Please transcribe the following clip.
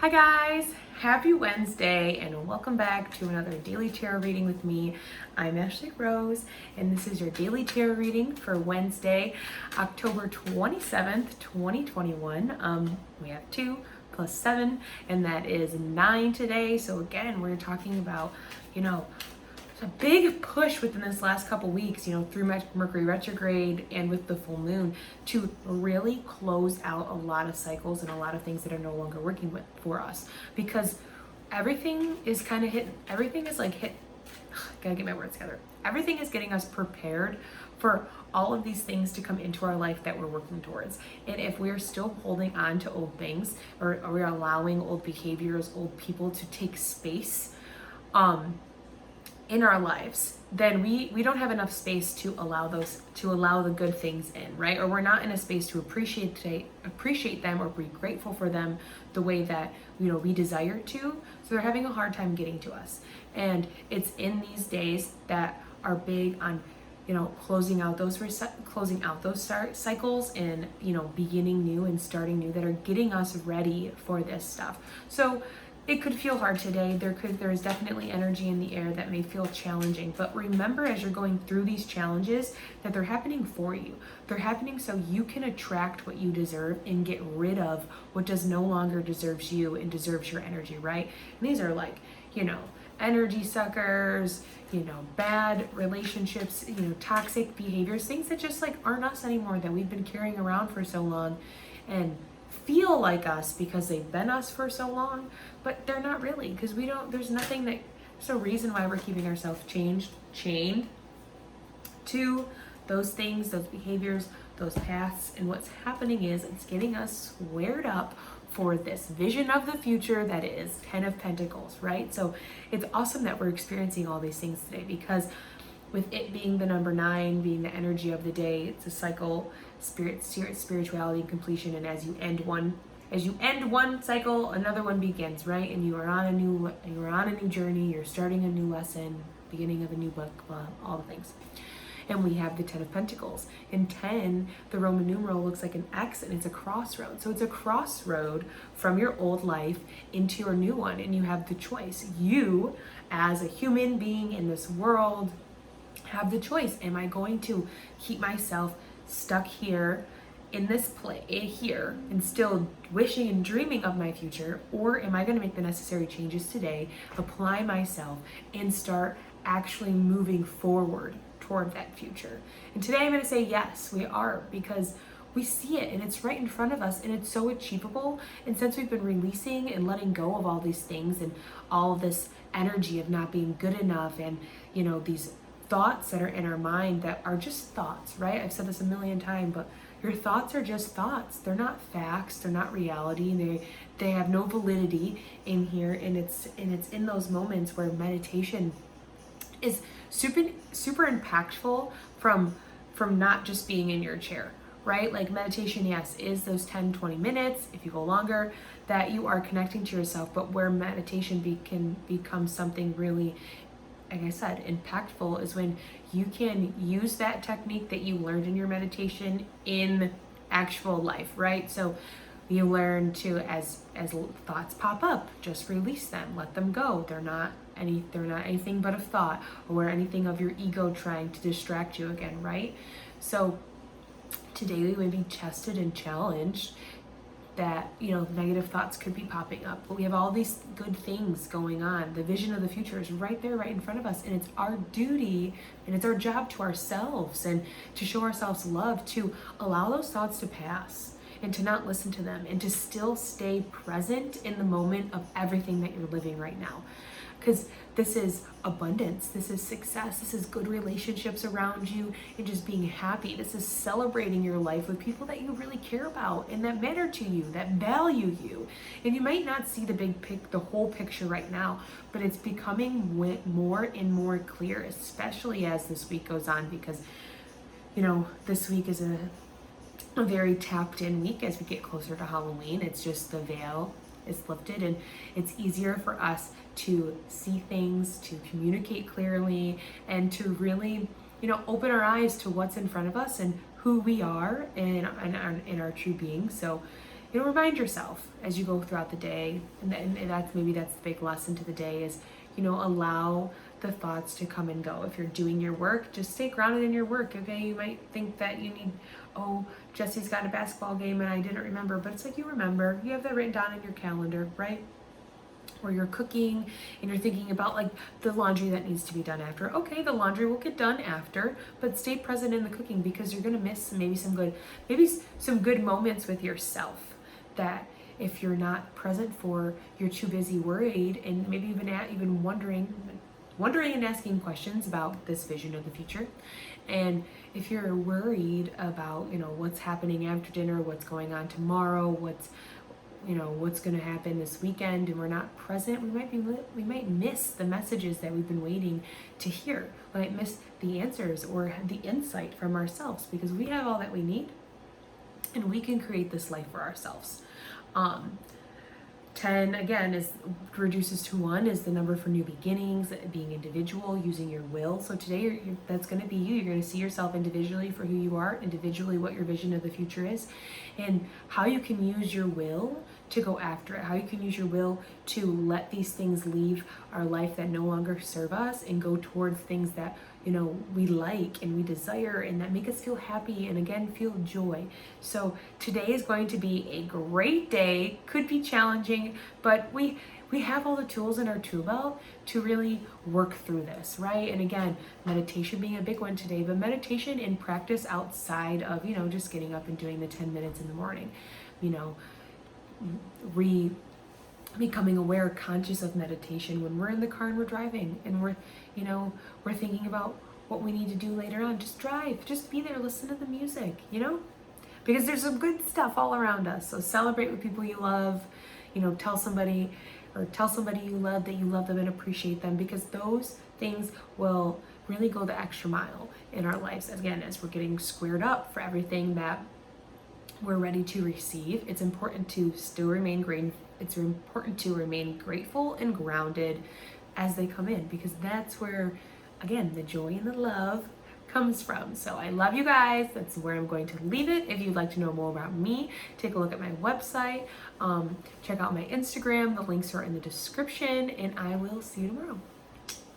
Hi guys, happy Wednesday and welcome back to another daily tarot reading with me. I'm Ashley Rose and this is your daily tarot reading for Wednesday, October 27th, 2021. We have 2 plus 7 and that is 9 today. So again, we're talking about, a big push within this last couple weeks, through Mercury retrograde and with the full moon to really close out a lot of cycles and a lot of things that are no longer working for us, because everything is kind of everything is like gotta get my words together. Everything is getting us prepared for all of these things to come into our life that we're working towards. And if we're still holding on to old things, or we're allowing old behaviors, old people to take space, in our lives, then we don't have enough space to allow the good things in, right? Or we're not in a space to appreciate them or be grateful for them the way that we desire to. So they're having a hard time getting to us. And it's in these days that are big on closing out those cycles and beginning new and starting new, that are getting us ready for this stuff. So it could feel hard today. There is definitely energy in the air that may feel challenging, but remember, as you're going through these challenges, that they're happening for you. They're happening so you can attract what you deserve and get rid of what does no longer deserves you and deserves your energy, right? And these are like, energy suckers, bad relationships, toxic behaviors, things that just like aren't us anymore, that we've been carrying around for so long and feel like us because they've been us for so long, but they're not really, because there's no reason why we're keeping ourselves chained to those things, those behaviors, those paths. And what's happening is it's getting us squared up for this vision of the future that is 10 of Pentacles, right? So it's awesome that we're experiencing all these things today, because with it being the number 9, being the energy of the day, it's a cycle, spirituality, and completion. And as you end one cycle, another one begins, right? And you are on a new journey. You're starting a new lesson, beginning of a new book, all the things. And we have the 10 of Pentacles. And 10, the Roman numeral, looks like an X, and it's a crossroad. So it's a crossroad from your old life into your new one. And you have the choice. You, as a human being in this world, have the choice. Am I going to keep myself stuck here in this place here and still wishing and dreaming of my future, or am I going to make the necessary changes today, apply myself, and start actually moving forward toward that future? And today I'm going to say yes, we are, because we see it and it's right in front of us and it's so achievable. And since we've been releasing and letting go of all these things and all of this energy of not being good enough, and these thoughts that are in our mind that are just thoughts, right? I've said this a million times, but your thoughts are just thoughts. They're not facts. They're not reality. They have no validity in here. And it's in those moments where meditation is super impactful from not just being in your chair, right? Like meditation, yes, is those 10-20 minutes, if you go longer, that you are connecting to yourself. But where meditation can become something really, like I said, impactful, is when you can use that technique that you learned in your meditation in actual life, right? So you learn to, as thoughts pop up, just release them, let them go. They're not anything but a thought or anything of your ego trying to distract you again, right? So today we would be tested and challenged that negative thoughts could be popping up, but we have all these good things going on. The vision of the future is right there, right in front of us, and it's our duty and it's our job to ourselves and to show ourselves love, to allow those thoughts to pass and to not listen to them, and to still stay present in the moment of everything that you're living right now. Because this is abundance, this is success, this is good relationships around you, and just being happy. This is celebrating your life with people that you really care about and that matter to you, that value you. And you might not see the whole picture right now, but it's becoming more and more clear, especially as this week goes on, because this week is a very tapped in week as we get closer to Halloween. It's just the veil is lifted and it's easier for us to see things, to communicate clearly, and to really, open our eyes to what's in front of us and who we are in our true being. So remind yourself as you go throughout the day, and that's the big lesson to the day is, allow the thoughts to come and go. If you're doing your work, just stay grounded in your work. Okay, you might think that you need, oh, Jesse's got a basketball game and I didn't remember, but it's like you remember. You have that written down in your calendar, right? Or you're cooking and you're thinking about like the laundry that needs to be done after. Okay, the laundry will get done after, but stay present in the cooking because you're gonna miss maybe some good moments with yourself that if you're not present for, you're too busy worried and maybe even wondering and asking questions about this vision of the future. And if you're worried about, what's happening after dinner, what's going on tomorrow, what's going to happen this weekend, and we're not present, we might miss the messages that we've been waiting to hear. We might miss the answers or the insight from ourselves because we have all that we need and we can create this life for ourselves. 10 again reduces to 1 is the number for new beginnings, being individual, using your will. So today that's going to be you. You're going to see yourself individually for who you are, individually what your vision of the future is, and how you can use your will to go after it, how you can use your will to let these things leave our life that no longer serve us and go towards things that we like and we desire and that make us feel happy and again feel joy. So today is going to be a great day. Could be challenging, but we have all the tools in our tool belt to really work through this, right? And again, meditation being a big one today, but meditation in practice outside of just getting up and doing the 10 minutes in the morning, becoming aware, conscious of meditation when we're in the car and we're driving and we're thinking about what we need to do later on. Just drive, just be there, listen to the music, because there's some good stuff all around us. So celebrate with people you love, tell somebody you love that you love them and appreciate them, because those things will really go the extra mile in our lives. Again, as we're getting squared up for everything that we're ready to receive, it's important to still remain grateful and grounded as they come in, because that's where, again, the joy and the love comes from. So I love you guys. That's where I'm going to leave it. If you'd like to know more about me, take a look at my website, check out my Instagram. The links are in the description, and I will see you tomorrow.